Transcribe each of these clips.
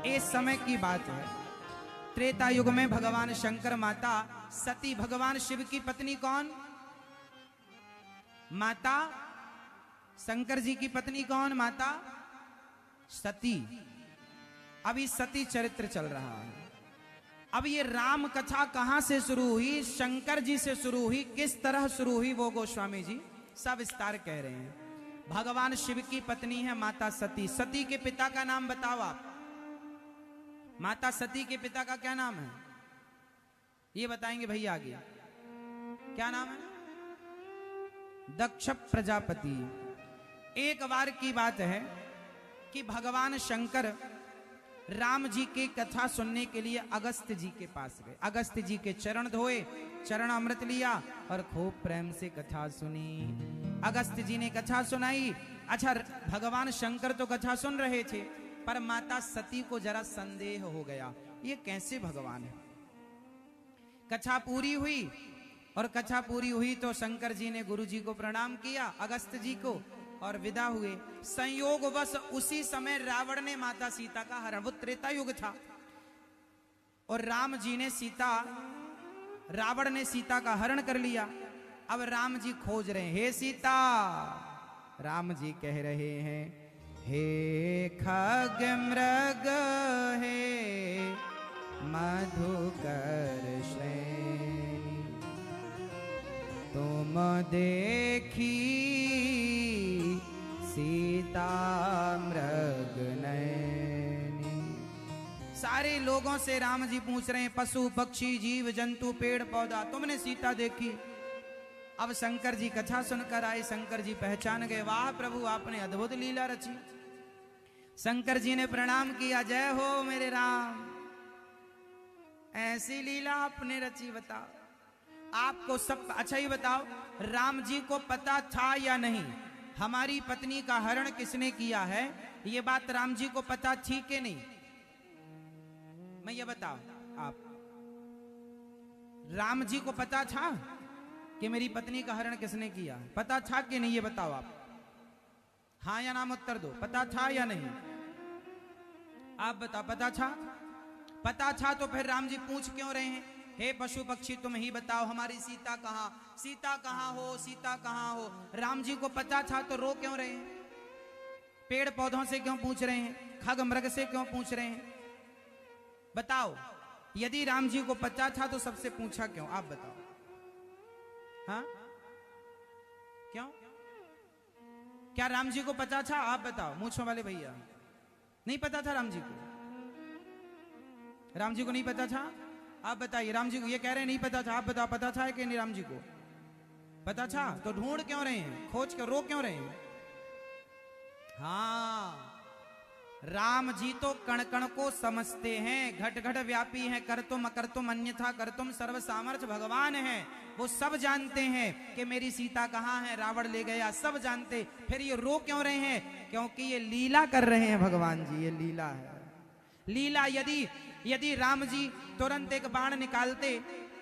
इस समय की बात है। त्रेता युग में भगवान शंकर माता सती, भगवान शिव की पत्नी कौन? माता शंकर जी की पत्नी कौन? माता सती। अभी सती चरित्र चल रहा है। अब ये राम कथा कहां से शुरू हुई? शंकर जी से शुरू हुई। किस तरह शुरू हुई वो गोस्वामी जी सब विस्तार कह रहे हैं। भगवान शिव की पत्नी है माता सती। सती के पिता का नाम बताओ आप। माता सती के पिता का क्या नाम है? ये बताएंगे भैया आगे। क्या नाम है? दक्ष प्रजापति। एक बार की बात है कि भगवान शंकर राम जी की कथा सुनने के लिए अगस्त्य जी के पास गए। अगस्त्य जी के चरण धोए, चरण अमृत लिया और खूब प्रेम से कथा सुनी। अगस्त्य जी ने कथा सुनाई। अच्छा, भगवान शंकर तो कथा सुन रहे थे, पर माता सती को जरा संदेह हो गया, ये कैसे भगवान है। कथा पूरी हुई, और कथा पूरी हुई तो शंकर जी ने गुरु जी को प्रणाम किया, अगस्त्य जी को, और विदा हुए। संयोगवश उसी समय रावण ने माता सीता का हरण, वो त्रेता युग था, और राम जी ने रावण ने सीता का हरण कर लिया। अब राम जी खोज रहे हैं, हे सीता। राम जी कह रहे हैं, हे खग मृग हे मधुकर श्रेणी, तुम देखी सीता मृग नैनी। सारे लोगों से राम जी पूछ रहे हैं, पशु पक्षी जीव जंतु पेड़ पौधा, तुमने सीता देखी? अब शंकर जी कथा सुनकर आए। शंकर जी पहचान गए, वाह प्रभु आपने अद्भुत लीला रची। शंकर जी ने प्रणाम किया, जय हो मेरे राम, ऐसी लीला आपने रची, बताओ आपको सब। अच्छा ये बताओ, राम जी को पता था या नहीं हमारी पत्नी का हरण किसने किया है? ये बात राम जी को पता थी कि नहीं? मैं ये बताओ, आप राम जी को पता था कि मेरी पत्नी का हरण किसने किया? पता था कि नहीं? ये बताओ आप, हाँ या नाम उत्तर दो। पता था या नहीं? आप बताओ, पता था? पता था तो फिर राम जी पूछ क्यों रहे हैं, हे पशु पक्षी तुम ही बताओ हमारी सीता कहाँ, सीता कहाँ हो, सीता कहाँ हो? राम जी को पता था तो रो क्यों रहे हैं? पेड़ पौधों से क्यों पूछ रहे हैं? खग मृग से क्यों पूछ रहे हैं? बताओ, यदि राम जी को पता था तो सबसे पूछा क्यों? आप बताओ, हाँ क्यों? क्या राम जी को पता था? आप बताओ, मूंछों वाले भैया। नहीं पता था राम जी को? राम जी को नहीं पता था? आप बताइए। राम जी को ये कह रहे हैं नहीं पता था, आप बताओ पता था कि नहीं? राम जी को पता था तो ढूंढ क्यों रहे हैं, खोज कर रो क्यों रहे हैं? हाँ, राम जी तो कण कण को समझते हैं, घट घट व्यापी हैं, कर तुम अकर तुम अन्यथा कर तुम सर्व सामर्थ्य भगवान है। वो सब जानते हैं कि मेरी सीता कहाँ है, रावण ले गया, सब जानते। फिर ये रो क्यों रहे हैं? क्योंकि ये लीला कर रहे हैं भगवान जी, ये लीला है। लीला यदि राम जी तुरंत एक बाण निकालते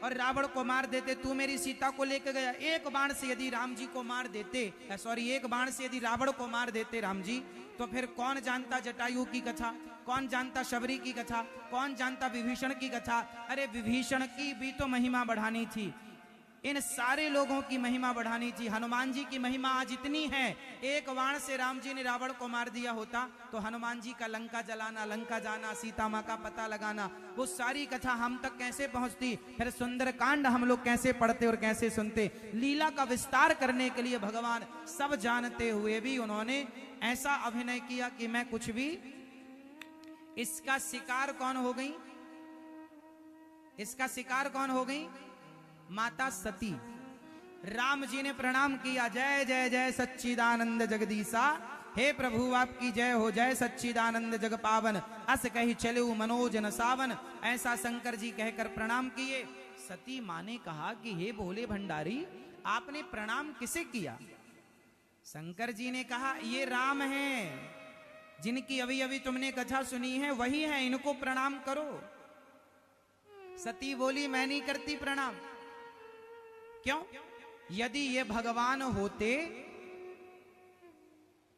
और रावण को मार देते, तू मेरी सीता को लेकर गया, एक बाण से यदि राम जी को मार देते, सॉरी एक बाण से यदि रावण को मार देते राम जी, तो फिर कौन जानता जटायु की कथा, कौन जानता शबरी की कथा, कौन जानता विभीषण की कथा? अरे विभीषण की भी तो महिमा बढ़ानी थी, इन सारे लोगों की महिमा बढ़ानी थी। हनुमान जी की महिमा आज इतनी है, एक बाण से राम जी ने रावण को मार दिया होता तो हनुमान जी का लंका जलाना, लंका जाना, सीता माँ का पता लगाना, वो सारी कथा हम तक कैसे पहुंचती? फिर सुंदर कांड हम लोग कैसे पढ़ते और कैसे सुनते? लीला का विस्तार करने के लिए भगवान सब जानते हुए भी उन्होंने ऐसा अभिनय किया कि मैं कुछ भी। इसका शिकार कौन हो गई? इसका शिकार कौन हो गई? माता सती। राम जी ने प्रणाम किया, जय जय जय सच्चिदानंद जगदीशा, हे प्रभु आपकी जय हो, जय सच्चिदानंद जग पावन, अस कही चले मनोजन सावन। ऐसा शंकर जी कहकर प्रणाम किए। सती मां ने कहा कि हे भोले भंडारी, आपने प्रणाम किसे किया? शंकर जी ने कहा, ये राम हैं जिनकी अभी अभी तुमने कथा सुनी है, वही है, इनको प्रणाम करो। सती बोली, मैं नहीं करती प्रणाम। क्यों? यदि ये भगवान होते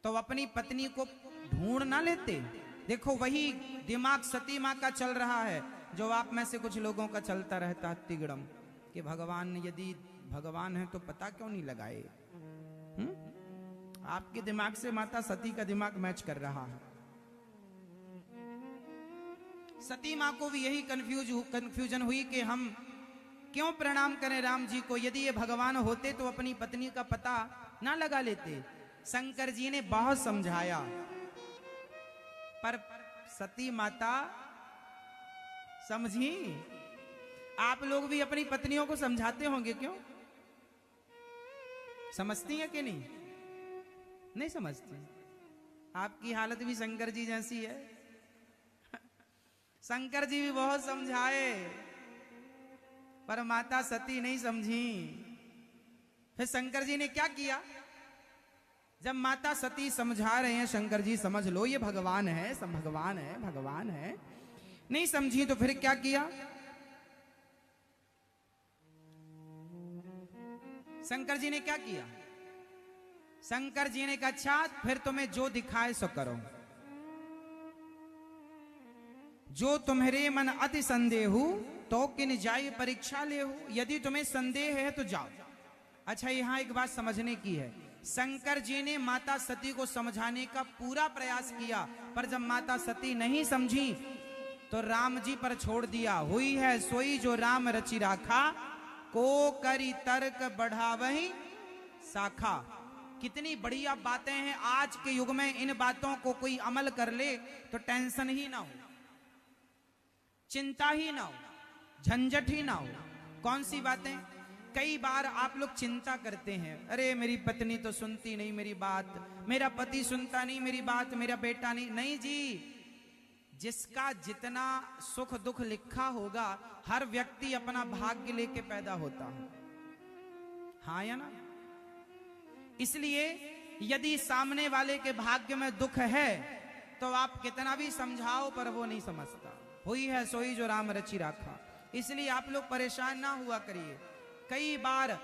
तो अपनी पत्नी को ढूंढ ना लेते? देखो वही दिमाग सती माँ का चल रहा है जो आप में से कुछ लोगों का चलता रहता है तिगड़म कि भगवान यदि भगवान है तो पता क्यों नहीं लगाए। आपके दिमाग से माता सती का दिमाग मैच कर रहा है। सती माँ को भी यही कंफ्यूजन हुई कि हम क्यों प्रणाम करें राम जी को, यदि ये भगवान होते तो अपनी पत्नी का पता ना लगा लेते। शंकर जी ने बहुत समझाया पर सती माता समझी। आप लोग भी अपनी पत्नियों को समझाते होंगे, क्यों समझती हैं कि नहीं? नहीं समझती। आपकी हालत भी शंकर जी जैसी है। शंकर जी भी बहुत समझाए पर माता सती नहीं समझी। फिर शंकर जी ने क्या किया, जब माता सती समझा रहे हैं शंकर जी समझ लो ये भगवान है, सब भगवान है, भगवान है, नहीं समझी तो फिर क्या किया? शंकर जी ने क्या किया? शंकर जी ने कहा अच्छा फिर तुम्हें जो दिखाए सो करो, जो तुम्हारे मन अति संदेह तो किन जाय परीक्षा ले हो, यदि तुम्हें संदेह है तो जाओ। अच्छा यहां एक बात समझने की है, शंकर जी ने माता सती को समझाने का पूरा प्रयास किया पर जब माता सती नहीं समझी तो राम जी पर छोड़ दिया। हुई है सोई जो राम रचि राखा, को करी तर्क बढ़ावही शाखा। कितनी बढ़िया बातें हैं। आज के युग में इन बातों को कोई अमल कर ले तो टेंशन ही ना हो, चिंता ही ना हो, झंझट ही ना हो। कौन सी बातें? कई बार आप लोग चिंता करते हैं, अरे मेरी पत्नी तो सुनती नहीं मेरी बात, मेरा पति सुनता नहीं मेरी बात, मेरा बेटा नहीं। नहीं जी, जिसका जितना सुख दुख लिखा होगा हर व्यक्ति अपना भाग्य लेके पैदा होता है, हाँ या ना? इसलिए यदि सामने वाले के भाग्य में दुख है तो आप कितना भी समझाओ पर वो नहीं समझता। हुई है सोई जो राम रचि राखा। इसलिए आप लोग परेशान ना हुआ करिए। कई बार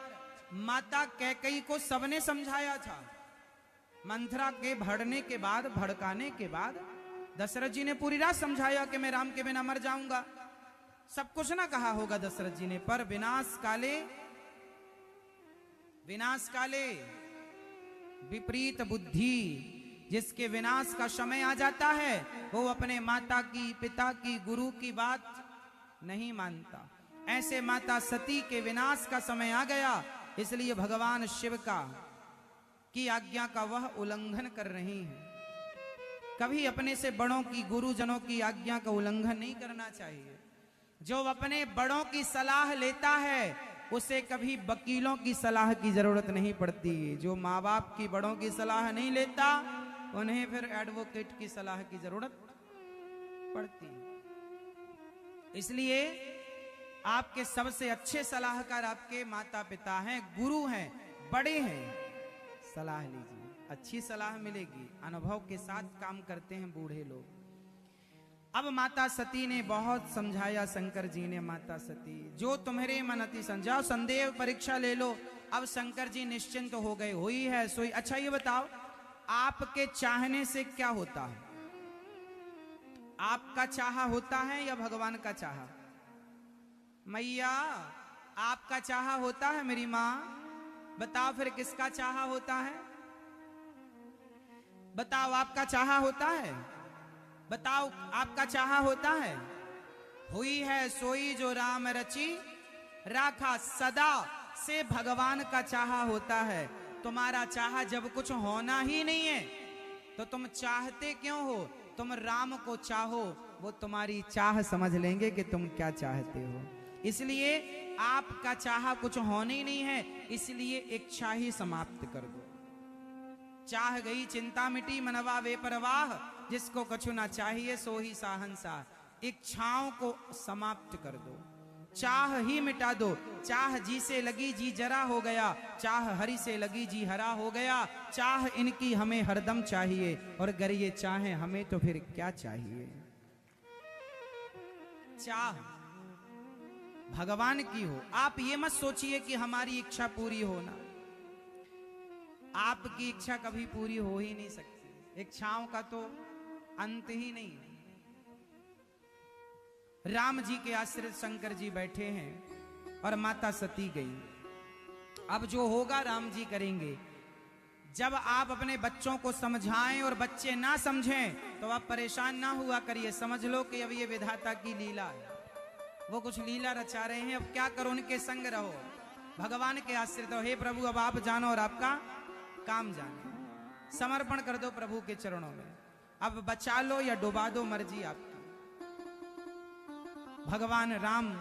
माता कैकेयी को सबने समझाया था, मंथरा के भड़ने के बाद, भड़काने के बाद दशरथ जी ने पूरी रात समझाया कि मैं राम के बिना मर जाऊंगा। सब कुछ ना कहा होगा दशरथ जी ने, पर विनाश काले विपरीत बुद्धि, जिसके विनाश का समय आ जाता है वो अपने माता की, पिता की, गुरु की बात नहीं मानता। ऐसे माता सती के विनाश का समय आ गया, इसलिए भगवान शिव की आज्ञा का वह उल्लंघन कर रही हैं। कभी अपने से बड़ों की, गुरुजनों की आज्ञा का उल्लंघन नहीं करना चाहिए। जो अपने बड़ों की सलाह लेता है उसे कभी वकीलों की सलाह की जरूरत नहीं पड़ती। जो माँ बाप की, बड़ों की सलाह नहीं लेता उन्हें फिर एडवोकेट की सलाह की जरूरत पड़ती। इसलिए आपके सबसे अच्छे सलाहकार आपके माता पिता हैं, गुरु हैं, बड़े हैं। सलाह लीजिए, अच्छी सलाह मिलेगी। अनुभव के साथ काम करते हैं बूढ़े लोग। अब माता सती ने बहुत समझाया, शंकर जी ने माता सती, जो तुम्हारे मन अति समझाओ, संदेह परीक्षा ले लो। अब शंकर जी निश्चिंत हो गए। हुई है सोई। अच्छा ये बताओ, आपके चाहने से क्या होता है? आपका चाहा होता है या भगवान का चाहा? मैया आपका चाहा होता है मेरी माँ? बताओ फिर किसका चाहा होता है? बताओ आपका चाहा होता है? बताओ आपका चाहा होता है? हुई है सोई जो राम रचि राखा, सदा से भगवान का चाहा होता है। तुम्हारा चाहा जब कुछ होना ही नहीं है तो तुम चाहते क्यों हो? तुम राम को चाहो, वो तुम्हारी चाह समझ लेंगे कि तुम क्या चाहते हो। इसलिए आपका चाहा कुछ होना ही नहीं है, इसलिए इच्छा ही समाप्त कर दो। चाह गई चिंता मिटी, मनवा वे परवाह, जिसको कछु ना चाहिए सो ही साहंसाह। इच्छाओं को समाप्त कर दो, चाह ही मिटा दो। चाह जी से लगी जी जरा हो गया, चाह हरि से लगी जी हरा हो गया। चाह इनकी हमें हरदम चाहिए, और अगर ये चाहे हमें तो फिर क्या चाहिए। चाह भगवान की हो। आप ये मत सोचिए कि हमारी इच्छा पूरी होना, आपकी इच्छा कभी पूरी हो ही नहीं सकती। इच्छाओं का तो अंत ही नहीं। राम जी के आश्रित शंकर जी बैठे हैं और माता सती गई। अब जो होगा राम जी करेंगे। जब आप अपने बच्चों को समझाएं और बच्चे ना समझें तो आप परेशान ना हुआ करिए, समझ लो कि अब ये विधाता की लीला है, वो कुछ लीला रचा रहे हैं। अब क्या करो, उनके संग रहो, भगवान के आश्रित हो। हे प्रभु अब आप जानो और आपका काम जाने, समर्पण कर दो प्रभु के चरणों में। अब बचा लो या डुबा दो, मर्जी आपकी। भगवान राम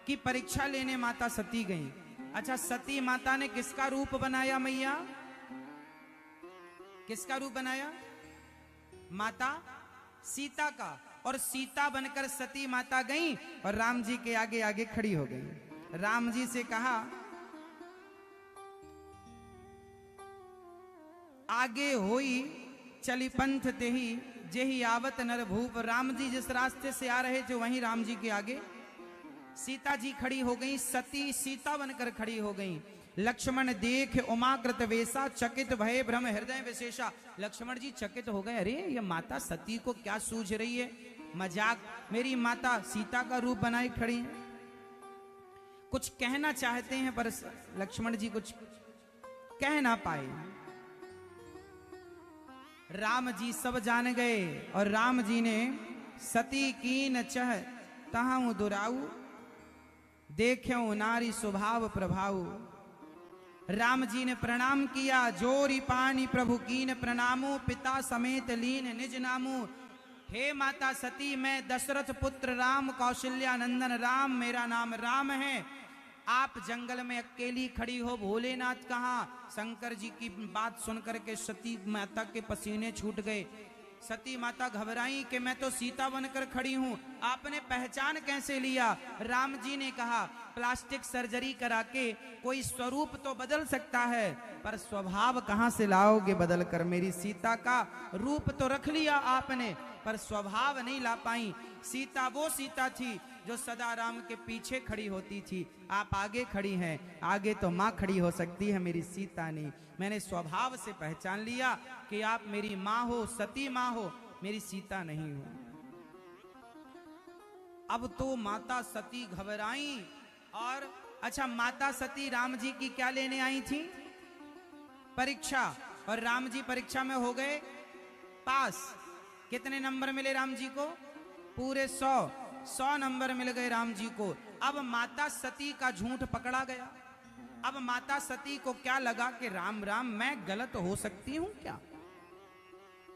की परीक्षा लेने माता सती गई। अच्छा, सती माता ने किसका रूप बनाया मैया? किसका रूप बनाया? माता सीता का। और सीता बनकर सती माता गई और राम जी के आगे आगे खड़ी हो गई। राम जी से कहा, आगे होई चली पंथ तेही जेही आवत नर भूप। राम जी जिस रास्ते से आ रहे थे वहीं राम जी के आगे सीता जी खड़ी हो गई। सती सीता बनकर खड़ी हो गई। लक्ष्मण देख उमाकृत वेशा चकित भय भ्रम हृदय विशेषा। लक्ष्मण जी चकित हो गए, अरे ये माता सती को क्या सूझ रही है, मजाक, मेरी माता सीता का रूप बनाए खड़ी है। कुछ कहना चाहते हैं पर लक्ष्मण जी कुछ कह ना पाए। राम जी सब जान गए और राम जी ने सती कीन चह तहां दुराऊ देख्यो नारी स्वभाव प्रभाऊ। राम जी ने प्रणाम किया, जोरी पानी प्रभु कीन प्रणामो पिता समेत लीन निज नामो। हे माता सती, मैं दशरथ पुत्र राम कौशल्या नंदन राम, मेरा नाम राम है। आप जंगल में अकेली खड़ी हो, भोलेनाथ कहाँ? शंकर जी की बात सुनकर के सती माता के पसीने छूट गए। सती माता घबराई कि मैं तो सीता बनकर खड़ी हूं, आपने पहचान कैसे लिया? राम जी ने कहा, प्लास्टिक सर्जरी करा के कोई स्वरूप तो बदल सकता है, पर स्वभाव कहां से लाओगे बदल कर? मेरी सीता का रूप तो रख लिया आपने, पर स्वभाव नहीं ला पाई। सीता वो सीता थी जो सदा राम के पीछे खड़ी होती थी, आप आगे खड़ी हैं। आगे तो माँ खड़ी हो सकती है, मेरी सीता नहीं। मैंने स्वभाव से पहचान लिया कि आप मेरी माँ हो, सती माँ हो, मेरी सीता नहीं हो। अब तो माता सती घबराई। और अच्छा, माता सती राम जी की क्या लेने आई थी? परीक्षा। और राम जी परीक्षा में हो गए पास। कितने नंबर मिले राम जी को? पूरे 100 नंबर मिल गए राम जी को। अब माता सती का झूठ पकड़ा गया। अब माता सती को क्या लगा कि राम राम मैं गलत हो सकती हूं क्या?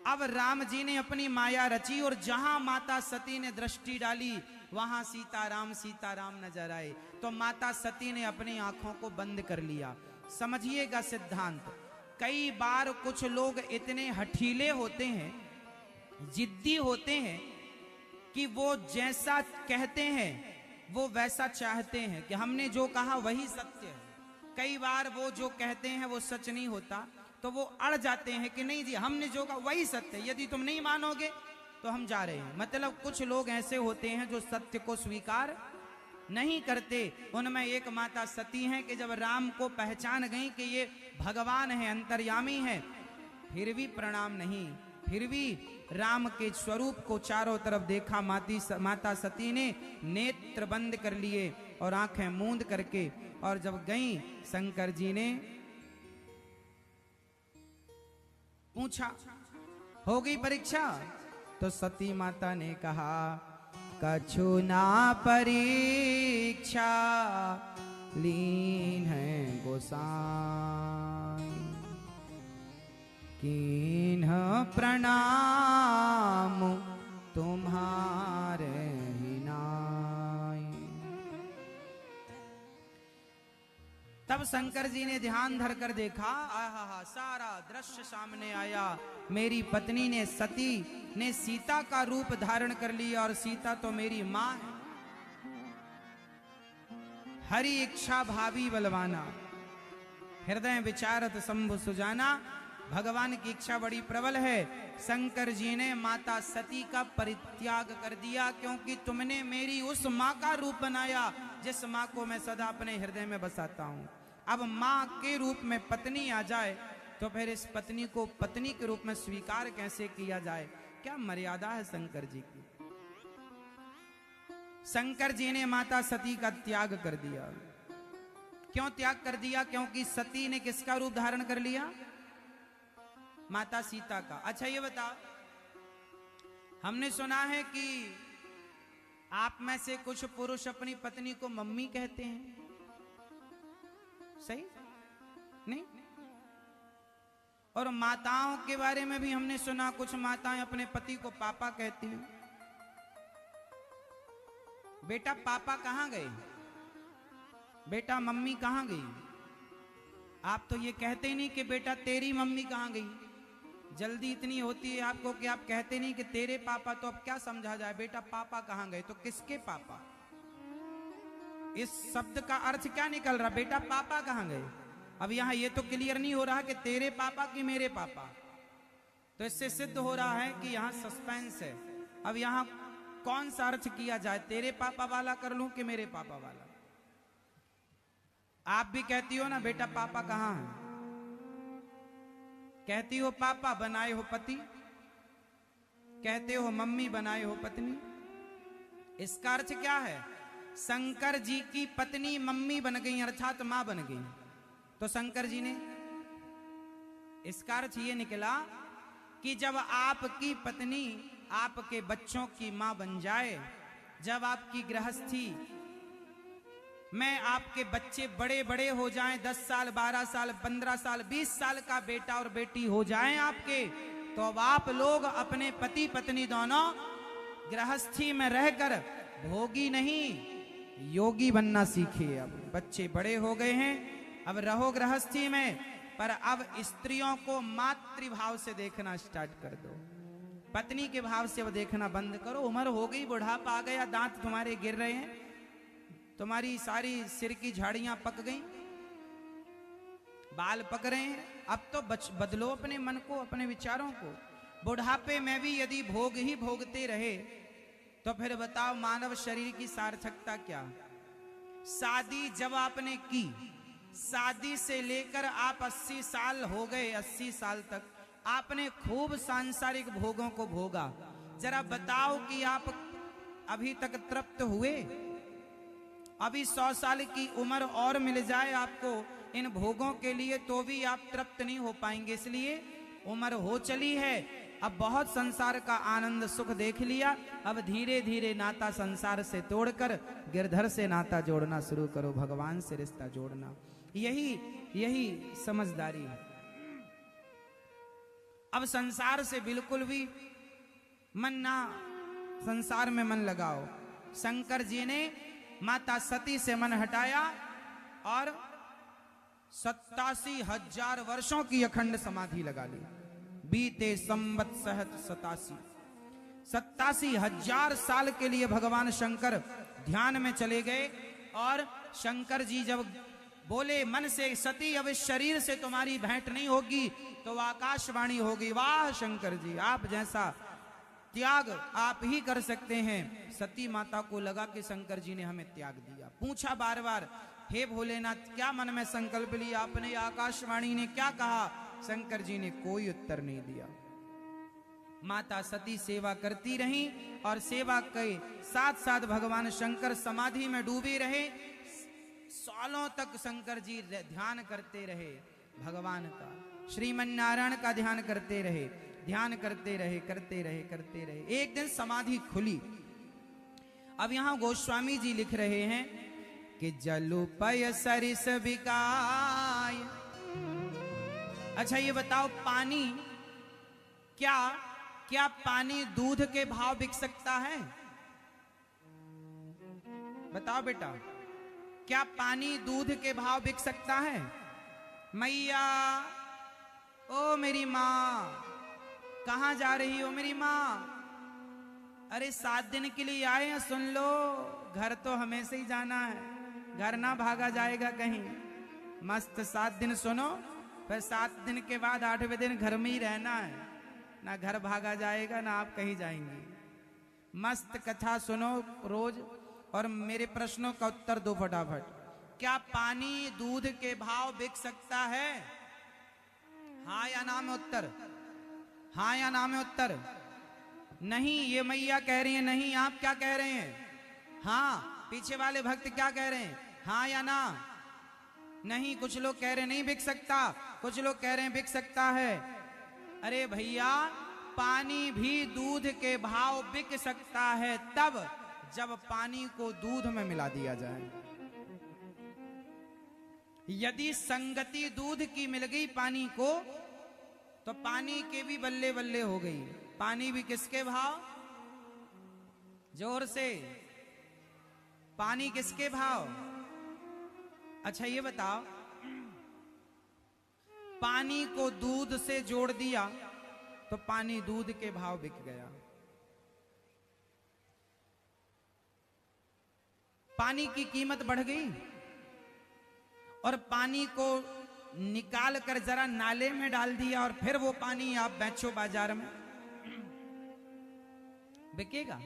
अब राम जी ने अपनी माया रची और जहां माता सती ने दृष्टि डाली वहां सीताराम नजर आए। तो माता सती ने अपनी आंखों को बंद कर लिया। समझिएगा सिद्धांत, कई बार कुछ लोग इतने हठीले होते हैं, जिद्दी होते हैं कि वो जैसा कहते हैं वो वैसा चाहते हैं कि हमने जो कहा वही सत्य है। कई बार वो जो कहते हैं वो सच नहीं होता, तो वो अड़ जाते हैं कि नहीं जी हमने जो कहा वही सत्य है, यदि तुम नहीं मानोगे तो हम जा रहे हैं। मतलब कुछ लोग ऐसे होते हैं जो सत्य को स्वीकार नहीं करते। उनमें एक माता सती हैं कि जब राम को पहचान गई कि ये भगवान है, अंतर्यामी है, फिर भी प्रणाम नहीं, फिर भी राम के स्वरूप को चारों तरफ देखा। माता सती ने नेत्र बंद कर लिए और आंखें मूंद करके, और जब गई शंकर जी ने पूछा, हो गई परीक्षा? तो सती माता ने कहा, कछु ना परीक्षा लीन है गोसाई, कीन्ह प्रणाम तुम्हारे ही नाई। तब शंकर जी ने ध्यान धर कर देखा, आहा सारा दृश्य सामने आया। मेरी पत्नी ने सती ने सीता का रूप धारण कर लिया और सीता तो मेरी मां है। हरि इच्छा भावी बलवाना, हृदय विचारत शंभु सुजाना। भगवान की इच्छा बड़ी प्रबल है। शंकर जी ने माता सती का परित्याग कर दिया, क्योंकि तुमने मेरी उस माँ का रूप बनाया जिस माँ को मैं सदा अपने हृदय में बसाता हूँ। अब माँ के रूप में पत्नी आ जाए तो फिर इस पत्नी को पत्नी के रूप में स्वीकार कैसे किया जाए? क्या मर्यादा है शंकर जी की। शंकर जी ने माता सती का त्याग कर दिया। क्यों त्याग कर दिया? क्योंकि सती ने किसका रूप धारण कर लिया? माता सीता का। अच्छा ये बताओ, हमने सुना है कि आप में से कुछ पुरुष अपनी पत्नी को मम्मी कहते हैं, सही नहीं? और माताओं के बारे में भी हमने सुना, कुछ माताएं अपने पति को पापा कहती हैं। बेटा पापा कहां गए? बेटा मम्मी कहां गई? आप तो ये कहते ही नहीं कि बेटा तेरी मम्मी कहां गई। जल्दी इतनी होती है आपको कि आप कहते नहीं कि तेरे पापा, तो अब क्या समझा जाए? बेटा पापा कहां गए? तो किसके पापा? इस शब्द का अर्थ क्या निकल रहा? बेटा पापा कहां गए? अब यहां ये तो क्लियर नहीं हो रहा कि तेरे पापा कि मेरे पापा। तो इससे सिद्ध हो रहा है कि यहां सस्पेंस है। अब यहां कौन सा अर्थ किया जाए? तेरे पापा वाला कर लूं कि मेरे पापा वाला? आप भी कहती हो ना बेटा पापा कहां है? कहती हो पापा बनाए हो पति, कहते हो मम्मी बनाए हो पत्नी। इसका अर्थ क्या है? शंकर जी की पत्नी मम्मी बन गई, अर्थात मां बन गई। तो शंकर जी ने, इसका अर्थ ये निकला कि जब आपकी पत्नी आपके बच्चों की मां बन जाए, जब आपकी गृहस्थी में आपके बच्चे बड़े बड़े हो जाएं, 10 साल 12 साल 15 साल 20 साल का बेटा और बेटी हो जाएं आपके, तो अब आप लोग अपने पति पत्नी दोनों गृहस्थी में रहकर भोगी नहीं योगी बनना सीखे। अब बच्चे बड़े हो गए हैं, अब रहो गृहस्थी में, पर अब स्त्रियों को मातृभाव से देखना स्टार्ट कर दो, पत्नी के भाव से वो देखना बंद करो। उम्र हो गई, बुढ़ापा आ गया, दांत तुम्हारे गिर रहे हैं, तुम्हारी सारी सिर की झाड़ियां पक गई, बाल पक रहे हैं, अब तो बदलो अपने मन को, अपने विचारों को। बुढ़ापे में भी यदि भोग ही भोगते रहे तो फिर बताओ मानव शरीर की सार्थकता क्या? शादी जब आपने की, शादी से लेकर आप 80 साल हो गए, 80 साल तक आपने खूब सांसारिक भोगों को भोगा। जरा बताओ कि आप अभी तक तृप्त हुए? अभी 100 साल की उम्र और मिल जाए आपको इन भोगों के लिए तो भी आप तृप्त नहीं हो पाएंगे। इसलिए उम्र हो चली है, अब बहुत संसार का आनंद सुख देख लिया, अब धीरे धीरे नाता संसार से तोड़कर गिरधर से नाता जोड़ना शुरू करो, भगवान से रिश्ता जोड़ना। यही समझदारी है। अब संसार से बिल्कुल भी मन ना, संसार में मन लगाओ। शंकर जी ने माता सती से मन हटाया और 87,000 वर्षों की अखंड समाधि लगा ली। बीते संवत सहत 87,000 साल के लिए भगवान शंकर ध्यान में चले गए। और शंकर जी जब बोले मन से, सती अब इस शरीर से तुम्हारी भेंट नहीं होगी, तो आकाशवाणी होगी, वाह शंकर जी, आप जैसा त्याग आप ही कर सकते हैं। सती माता को लगा कि शंकर जी ने हमें त्याग दिया। पूछा बार बार, हे भोलेनाथ क्या मन में संकल्प लिया आपने? आकाशवाणी ने क्या कहा? शंकर जी ने कोई उत्तर नहीं दिया। माता सती सेवा करती रही और सेवा के साथ साथ भगवान शंकर समाधि में डूबे रहे। सालों तक शंकर जी ध्यान करते रहे भगवान का, श्रीमन नारायण का ध्यान करते रहे, ध्यान करते रहे, करते रहे, करते रहे। एक दिन समाधि खुली। अब यहां गोस्वामी जी लिख रहे हैं कि जलु पय सरिस बिकाय। अच्छा ये बताओ, पानी क्या पानी दूध के भाव बिक सकता है? बताओ बेटा, क्या पानी दूध के भाव बिक सकता है? मैया, ओ मेरी माँ, कहाँ जा रही हो मेरी माँ? अरे 7 दिन के लिए आए हैं, सुन लो, घर तो हमें से ही जाना है, घर ना भागा जाएगा कहीं। मस्त 7 दिन सुनो, फिर 7 दिन के बाद 8वें दिन घर में ही रहना है, ना घर भागा जाएगा ना आप कहीं जाएंगे। मस्त कथा सुनो रोज और मेरे प्रश्नों का उत्तर दो फटाफट। क्या पानी दूध के भाव बिक सकता है? हाँ या ना में उत्तर, हाँ या ना में उत्तर। नहीं, ये मैया कह रही है नहीं। आप क्या कह रहे हैं? हाँ। पीछे वाले भक्त क्या कह रहे हैं? हाँ या ना? नहीं। कुछ लोग कह रहे हैं नहीं बिक सकता, कुछ लोग कह रहे हैं बिक सकता है। अरे भैया, पानी भी दूध के भाव बिक सकता है तब जब पानी को दूध में मिला दिया जाए। यदि संगति दूध की मिल गई पानी को, तो पानी के भी बल्ले बल्ले हो गई। पानी भी किसके भाव? जोर से, पानी किसके भाव? अच्छा ये बताओ, पानी को दूध से जोड़ दिया तो पानी दूध के भाव बिक गया। पानी की कीमत बढ़ गई और पानी को निकाल कर जरा नाले में डाल दिया और फिर वो पानी आप बेचो बाजार में, बिकेगा?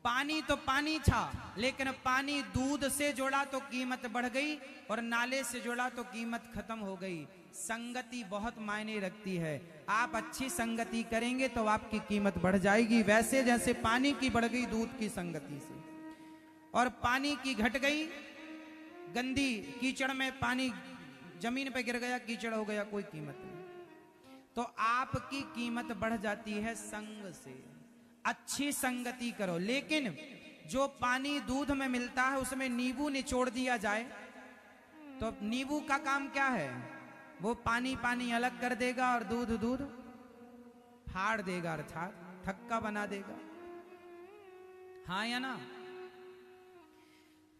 पानी तो पानी था, लेकिन पानी दूध से जोड़ा तो कीमत बढ़ गई और नाले से जोड़ा तो कीमत खत्म हो गई। संगति बहुत मायने रखती है। आप अच्छी संगति करेंगे तो आपकी कीमत बढ़ जाएगी, वैसे जैसे पानी की बढ़ गई दूध की संगति से। और पानी की घट गई, गंदी कीचड़ में पानी जमीन पे गिर गया, कीचड़ हो गया, कोई कीमत नहीं। तो आपकी कीमत बढ़ जाती है संग से। अच्छी संगति करो। लेकिन जो पानी दूध में मिलता है उसमें नींबू निचोड़ दिया जाए तो नींबू का काम क्या है? वो पानी पानी अलग कर देगा और दूध दूध फाड़ देगा, अर्थात थक्का बना देगा। हाँ या ना?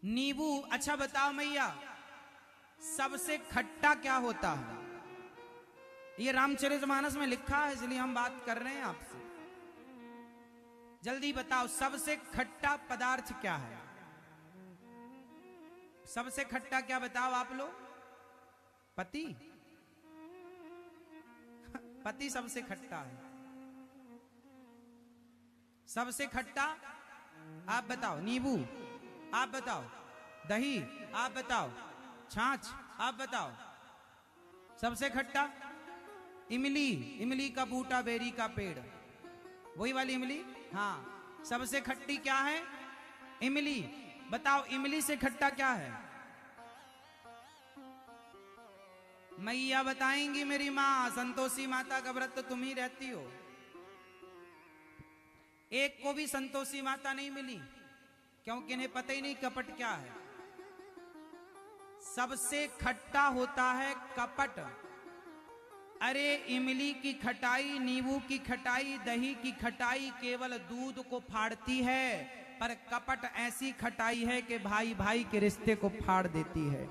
नींबू, अच्छा बताओ मैया, सबसे खट्टा क्या होता है? ये रामचरितमानस में लिखा है, इसलिए हम बात कर रहे हैं आपसे। जल्दी बताओ, सबसे खट्टा पदार्थ क्या है? सबसे खट्टा क्या बताओ आप लोग? पति? पति सबसे खट्टा है। सबसे खट्टा आप बताओ। नींबू आप बताओ। दही आप बताओ। छाछ आप बताओ। सबसे खट्टा इमली, इमली का बूटा, बेरी का पेड़, वही वाली इमली। हाँ, सबसे खट्टी क्या है? इमली। बताओ इमली से खट्टा क्या है? मैया बताएंगी मेरी माँ, संतोषी माता का व्रत तो तुम ही रहती हो। एक को भी संतोषी माता नहीं मिली, क्योंकि इन्हें पता ही नहीं कपट क्या है। सबसे खट्टा होता है कपट। अरे इमली की खटाई, नींबू की खटाई, दही की खटाई केवल दूध को फाड़ती है, पर कपट ऐसी खटाई है कि भाई भाई के रिश्ते को फाड़ देती है,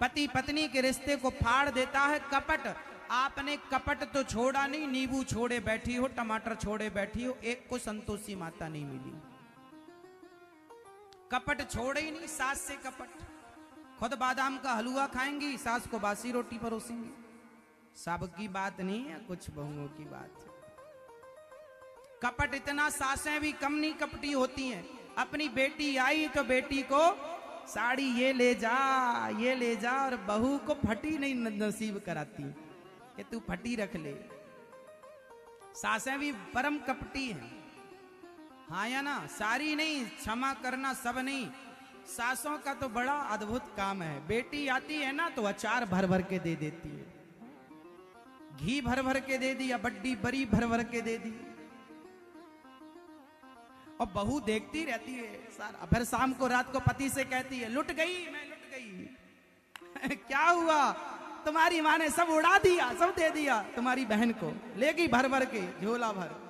पति पत्नी के रिश्ते को फाड़ देता है कपट। आपने कपट तो छोड़ा नहीं, नींबू छोड़े बैठी हो, टमाटर छोड़े बैठी हो, एक को संतोषी माता नहीं मिली। कपट छोड़े ही नहीं, सास से कपट। खुद बादाम का हलवा खाएंगी, सास को बासी रोटी परोसेंगी। सबकी बात नहीं है, कुछ बहुओं की बात है। कपट इतना, सासें भी कम नहीं कपटी होती हैं। अपनी बेटी आई तो बेटी को साड़ी ये ले जा, ये ले जा, और बहू को फटी नहीं नसीब कराती कि तू फटी रख ले। सासें भी परम कपटी हैं। हाँ या ना? सारी नहीं, क्षमा करना सब नहीं। सासों का तो बड़ा अद्भुत काम है। बेटी आती है ना तो अचार भर भर के दे देती है, घी भर भर के दे दिया, बड्डी बड़ी भर भर के दे दी, और बहू देखती रहती है सारा। फिर शाम को रात को पति से कहती है, लुट गई, मैं लुट गई। क्या हुआ? तुम्हारी माँ ने सब उड़ा दिया, सब दे दिया, तुम्हारी बहन को ले गई भर भर के, झोला भर।